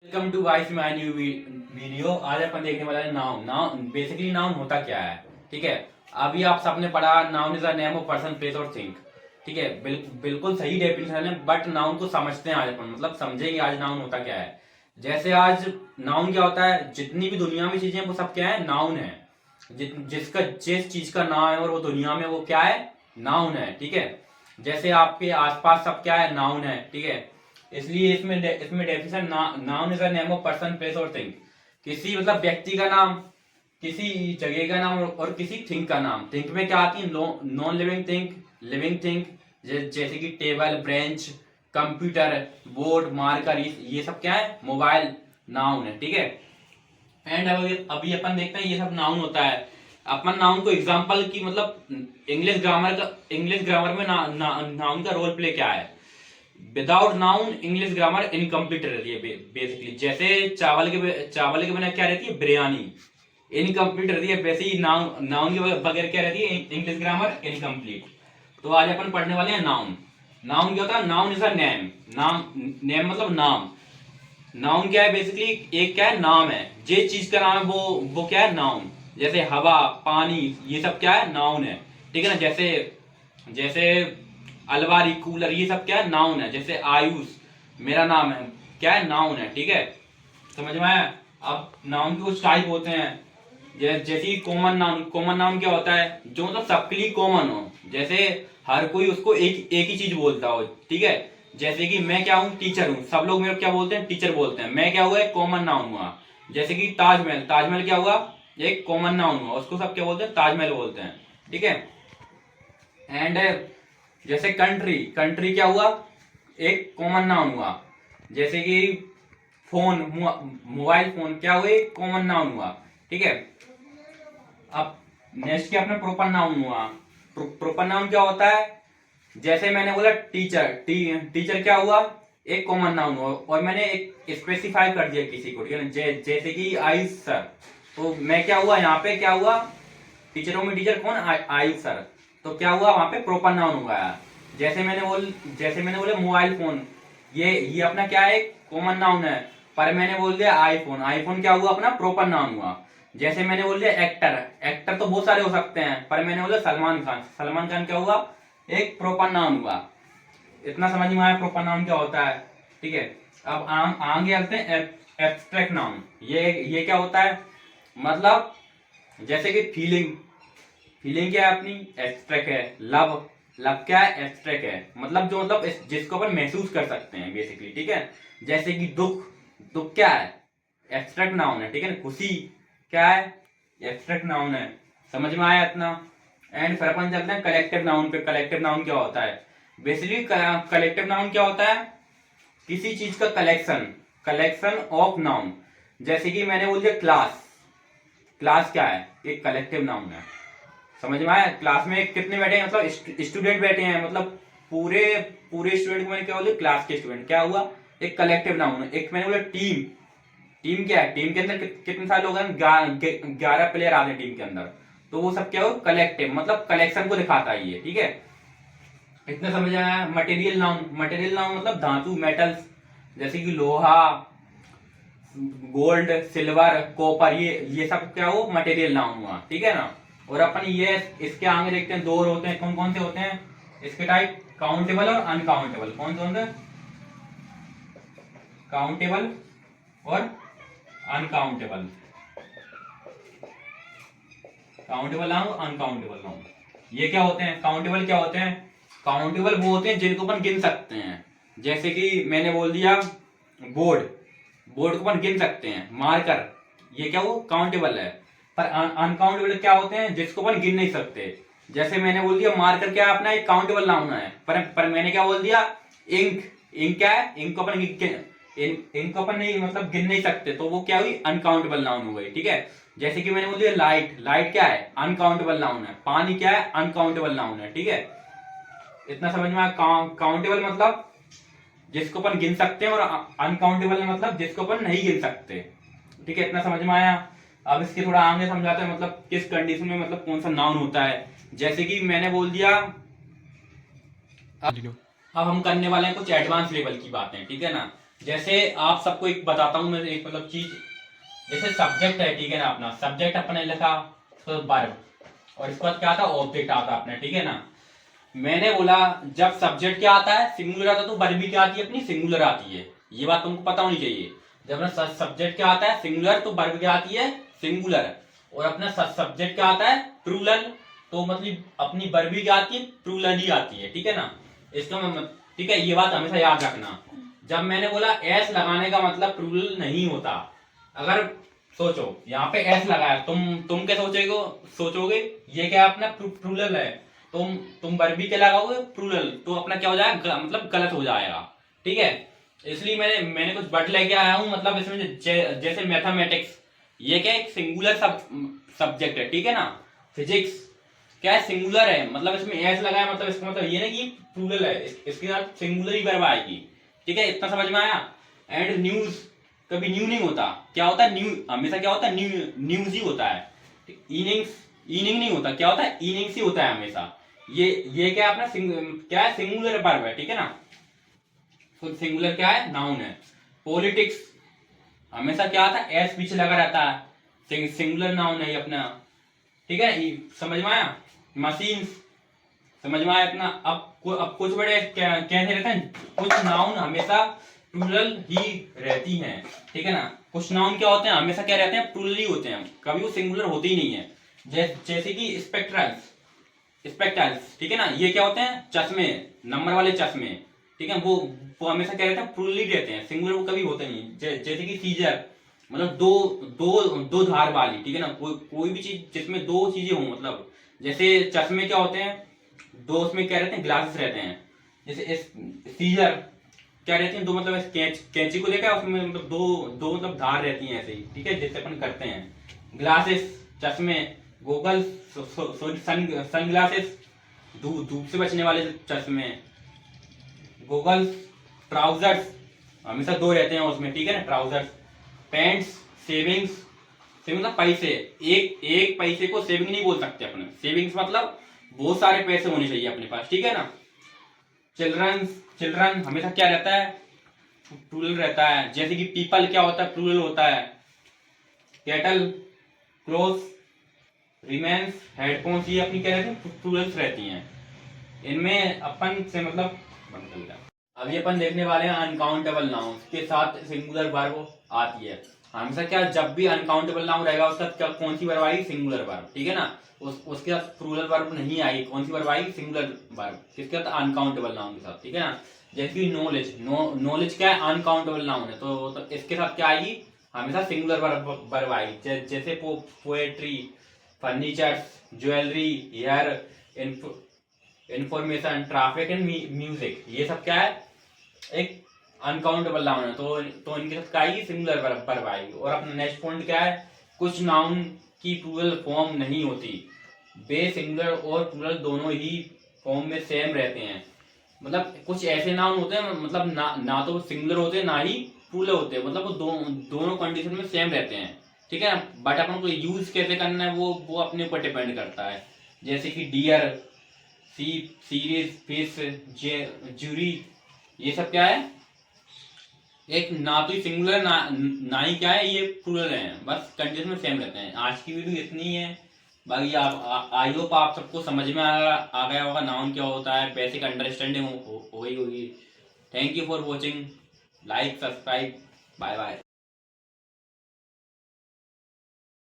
Welcome to vice my new video. आज अपन देखने वाला है नाउन। नाउन बेसिकली नाउन होता क्या है। ठीक है, अभी आप सबने पढ़ा noun is a name of person place और थिंग। ठीक है, बिल्कुल सही डेफिनेशन है, बट नाउन को समझते हैं आज अपन, मतलब समझेंगे आज नाउन होता क्या है। जैसे आज नाउन क्या होता है, जितनी भी दुनिया में चीजें वो सब क्या है, नाउन है। जिसका जिस चीज का नाम है और वो दुनिया में वो क्या है, नाउन है। ठीक है, जैसे आपके आसपास सब क्या है, नाउन है। ठीक है, इसलिए इसमें definition noun is a name of person place और थिंग। किसी मतलब व्यक्ति का नाम, किसी जगह का नाम और किसी थिंग का नाम। थिंग में क्या आती है, non living thing, living thing, जैसे कि table, bench, computer, board, marker, ये सब क्या है, मोबाइल, नाउन है। ठीक है, एंड अभी अपन देखते हैं ये सब नाउन होता है। अपन नाउन को एग्जांपल की मतलब इंग्लिश ग्रामर में नाउन का रोल प्ले क्या है। Without noun English grammar incomplete रहती है बेसिकली। जैसे चावल के बिना क्या रहती है, बिरयानी, इनकम्प्लीट रहती है, वैसे ही नाउन नाउन के बगैर क्या रहती है, इंग्लिश ग्रामर इनकम्प्लीट। तो आज अपन पढ़ने वाले हैं नाउन। नाउन क्या होता है, नाउन इज अ नेम। नाम, नेम मतलब नाम। नाउन क्या है, बेसिकली एक क्या है, नाम है। जिस चीज का नाम है वो क्या है, नाउन। जैसे हवा, पानी, ये सब क्या है, नाउन है। ठीक है ना। जैसे जैसे अलमारी, कूलर, ये सब क्या है, नाउन है। जैसे आयुष मेरा नाम है, क्या है, नाउन है। ठीक है, समझ में आया। अब नाउन के कुछ टाइप होते हैं। जैसे कॉमन नाउन। कॉमन नाउन क्या होता है, जो मतलब सबके लिए कॉमन हो। जैसे हर कोई उसको एक ही चीज बोलता हो। ठीक है, जैसे कि मैं क्या हूँ, टीचर हूँ, सब लोग मेरे को क्या बोलते हैं, टीचर बोलते हैं। मैं क्या हुआ, एक कॉमन नाउन हुआ। जैसे कि ताजमहल, ताजमहल क्या हुआ, एक कॉमन नाउन हुआ, उसको सब क्या बोलते हैं, ताजमहल बोलते हैं। ठीक है, एंड जैसे कंट्री, कंट्री क्या हुआ, एक कॉमन नाउन हुआ। जैसे कि फोन, मोबाइल फोन क्या हुआ, एक कॉमन नाउन हुआ। ठीक है, अब नेक्स्ट क्या अपना प्रॉपर नाउन हुआ। प्रॉपर नाउन क्या होता है, जैसे मैंने बोला टीचर, टीचर क्या हुआ, एक कॉमन नाउन हुआ, और मैंने एक स्पेसिफाई कर दिया किसी को। ठीक है ना, जैसे कि आयुष सर, तो मैं क्या हुआ, यहाँ पे क्या हुआ, टीचरों में टीचर कौन, आयुष सर, तो क्या हुआ, वहां पे प्रॉपर नाउन हुआ। जैसे मैंने बोला मोबाइल फोन, ये अपना क्या है, कॉमन नाउन है, पर मैंने बोल दिया आईफोन, आईफोन क्या हुआ, अपना प्रॉपर नाउन हुआ। जैसे मैंने बोल दिया एक्टर, एक्टर तो बहुत सारे हो सकते हैं, पर मैंने बोला सलमान खान, सलमान खान क्या हुआ, एक प्रॉपर नाउन हुआ। इतना समझ में आया प्रॉपर नाउन क्या होता है। ठीक है, अब आगे आते हैं एब्स्ट्रैक्ट नाउन। ये क्या होता है, मतलब जैसे कि फीलिंग, फीलिंग क्या है अपनी, एब्स्ट्रैक्ट है। लव, लव क्या है, एब्स्ट्रैक्ट है, मतलब जो मतलब जिसको अपन महसूस कर सकते हैं बेसिकली। ठीक है, जैसे कि दुख, दुख क्या है, एब्स्ट्रैक्ट नाउन है। ठीक है, खुशी क्या है, एब्स्ट्रैक्ट नाउन है। समझ में आया इतना। एंड फिर अपन चलते हैं कलेक्टिव नाउन पे। कलेक्टिव नाउन क्या होता है, बेसिकली कलेक्टिव नाउन क्या होता है, किसी चीज का कलेक्शन, कलेक्शन ऑफ नाउन। जैसे कि मैंने बोल दिया क्लास, क्लास क्या है, एक कलेक्टिव नाउन है। समझ में आया। क्लास में कितने बैठे हैं, मतलब स्टूडेंट बैठे हैं, मतलब पूरे पूरे स्टूडेंट को मैंने क्या बोला, क्लास के स्टूडेंट, क्या हुआ, एक कलेक्टिव नाउन है। एक मैंने बोला टीम, टीम क्या है, टीम के अंदर कितने सारे लोग हैं, 11 प्लेयर आते हैं टीम के अंदर, तो वो सब क्या हो, कलेक्टिव, मतलब कलेक्शन को दिखाता है ये। ठीक है, इतना समझ आया। मटेरियल नाउन, मटेरियल नाउन मतलब धातु, मेटल्स, जैसे कि लोहा, गोल्ड, सिल्वर, कॉपर, ये सब क्या हो, मटेरियल नाउन हुआ। ठीक है ना। और अपन ये इसके आगे देखते हैं, दो और होते हैं, कौन कौन से होते हैं इसके टाइप, काउंटेबल और अनकाउंटेबल। कौन कौन से, काउंटेबल और uncountable. Countable noun, uncountable noun, ये क्या होते हैं, काउंटेबल क्या होते हैं, काउंटेबल वो होते हैं जिनको अपन गिन सकते हैं। जैसे कि मैंने बोल दिया बोर्ड, बोर्ड को अपन गिन सकते हैं। मार्कर, ये क्या वो काउंटेबल है। पर अनकाउंटेबल क्या होते हैं, जिसको अपन गिन नहीं सकते। जैसे मैंने बोल दिया मार्कर क्या है, अपना एक काउंटेबल नाउन है, पर मैंने क्या बोल दिया, इंक, इंक क्या है, इंक को अपन इंक को अपन नहीं मतलब गिन नहीं सकते, तो वो क्या हुई, अनकाउंटेबल नाउन हो गई। ठीक है, जैसे कि मैंने बोल दिया लाइट, लाइट क्या है, अनकाउंटेबल नाउन है। पानी क्या है, अनकाउंटेबल नाउन है। ठीक है, इतना समझ में आया। काउंटेबल मतलब जिसको अपन गिन सकते हैं, और अनकाउंटेबल मतलब जिसको अपन नहीं गिन सकते। ठीक है, इतना समझ में आया। अब इसके थोड़ा आगे समझाते हैं, मतलब किस कंडीशन में मतलब कौन सा नाउन होता है। जैसे कि मैंने बोल दिया, अब हम करने वाले हैं कुछ एडवांस लेवल की बातें। ठीक है ना, जैसे आप सबको एक बताता हूँ मैं एक मतलब चीज, जैसे सब्जेक्ट है, ठीक है ना, अपना सब्जेक्ट अपने लिखा तो वर्ब, और इसके बाद क्या आता है, ऑब्जेक्ट आता है अपने, ठीक है ना। मैंने बोला जब सब्जेक्ट क्या आता है, सिंगुलर आता है, तो वर्ब भी क्या आती है अपनी, सिंगुलर आती है। ये बात तुमको पता होनी चाहिए। जब अपना सब्जेक्ट क्या आता है, सिंगुलर, तो वर्ब क्या आती है, सिंगुलर। और अपना सब्जेक्ट क्या आता है, प्लूरल, तो मतलब अपनी वर्ब भी क्या आती है, प्लूरल ही आती है, ठीक है ना। इसका ठीक है, ये बात हमेशा याद रखना। जब मैंने बोला एस लगाने का मतलब प्लूरल नहीं होता। अगर सोचो यहाँ पे एस लगाया, तुम क्या सोचोगे ये क्या अपना प्लूरल है, तुम वर्बी क्या लगाओगे, प्लूरल, तो अपना क्या हो जाएगा, मतलब गलत हो जाएगा, ठीक है। इसलिए मैंने कुछ वर्ड लेके आया हूँ, मतलब इसमें जैसे मैथमेटिक्स, ये क्या एक सिंगुलर सब्जेक्ट है, ठीक है ना। फिजिक्स क्या है, सिंगुलर है, मतलब इसमें एस लगाया, मतलब इसका मतलब ये नहीं कि प्लूरल है, इसके साथ सिंगुलर ही वर्ब आएगी, ठीक है। इतना समझ में आया। एंड न्यूज, कभी न्यू नहीं होता, क्या होता है, न्यू हमेशा क्या होता है, न्यूज ही होता है। इनिंग नहीं होता, क्या होता है, इनिंग्स ही होता है हमेशा। ये क्या है अपना क्या है, सिंगुलर वर्ब है, ठीक है ना। तो सिंगुलर क्या है, नाउन है। पॉलिटिक्स हमेशा क्या आता है, एस पीछे लगा रहता है, सिंगुलर नाउन है ये अपना, ठीक है। समझ में आया। मशीन समझ में आया अपना। अब कुछ बड़े कैसे रहते हैं, कुछ नाउन हमेशा प्लूरल ही रहती हैं, ठीक है ना। कुछ नाउन क्या होते हैं, हमेशा क्या रहते हैं, प्लूरल ही होते हैं, कभी वो सिंगुलर होते ही नहीं है। जैसे कि स्पेक्ट्रल्स, ठीक है ना, ये क्या होते हैं, चश्मे, नंबर वाले चश्मे, ठीक है। वो हमेशा क्या रहते हैं, प्लूरल ही रहते हैं, सिंगुलर वो कभी होते नहीं। जैसे कि सीजर, मतलब दो दो दो धार वाली, ठीक है ना, कोई भी चीज जिसमें दो चीजें हों, मतलब जैसे चश्मे क्या होते हैं, दो उसमें क्या रहते हैं, ग्लासेस रहते हैं। जैसे सीजर क्या रहती हैं, दो मतलब कैंची को लेकर उसमें मतलब दो दो मतलब धार रहती हैं ऐसे ही, ठीक है, जैसे अपन करते हैं। ग्लासेस चश्मे, गोगल्स सन ग्लासेस धूप से बचने वाले चश्मे, गोगल्स, ट्राउजर्स हमेशा दो रहते हैं उसमें, ठीक है ना, ट्राउजर्स। पैंट्स, सेविंग्स, सेविंग मतलब पैसे, एक पैसे को सेविंग नहीं बोल सकते अपने, सेविंग्स मतलब बहुत सारे पैसे होने चाहिए अपने पास, ठीक है ना। चिल्ड्रन हमेशा क्या रहता है, प्लूरल रहता है। जैसे कि पीपल क्या होता है, प्लूरल होता है। कैटल, क्लोथ, रिमेन्स, हेडफोन्स, ये अपनी क्या रहती है, प्लूरल्स रहती हैं। इनमें अपन से मतलब बंद कर लिया। अभी अपन देखने वाले हैं अनकाउंटेबल नाउन के साथ सिंगुलर वर्ब आती है हमेशा। क्या जब भी अनकाउंटेबल नाउन रहेगा उसका क्या कौन सी वर्ब आएगी, सिंगुलर वर्ब, ठीक है ना। उसके साथ प्लूरल वर्ब नहीं आएगी, कौन सी वर्ब आएगी, सिंगुलर वर्ब, किसके साथ, अनकाउंटेबल नाउन के साथ, ठीक है ना। जैसे कि नॉलेज, नॉलेज क्या है, अनकाउंटेबल नाउन है, तो इसके साथ क्या आएगी, हमेशा सिंगुलर वर्ब आएगी। जैसे poetry, furnitures, jewellery, hair, information, traffic and music, ये सब क्या है, एक अनकाउंटेबल नाउन है, तो इनके साथ क्या आएगी, सिंगुलर वर्ब आएगी। और अपना नेक्स्ट पॉइंट क्या है, कुछ नाउन की प्लूरल फॉर्म नहीं होती, वे सिंगुलर और प्लूरल दोनों ही फॉर्म में सेम रहते हैं। मतलब कुछ ऐसे नाउन होते हैं, मतलब ना तो सिंगुलर होते हैं ना ही प्लूरल होते हैं, मतलब वो दोनों कंडीशन में सेम रहते हैं, ठीक है। बट अपन को यूज कैसे करना है वो अपने ऊपर डिपेंड करता है। जैसे कि डियर, सीप, सीरीज, फिश, जूरी, ये सब क्या है, एक ना तो सिंगुलर ना ही क्या है, ये प्लूरल है, बस कंडीशन में सेम रहते हैं। आज की वीडियो इतनी है। बाकी आप आई होप आप सबको समझ में आ गया होगा नाउन क्या होता है, बेसिक अंडरस्टैंडिंग हो गई होगी। Thank you for watching, like, subscribe, bye bye.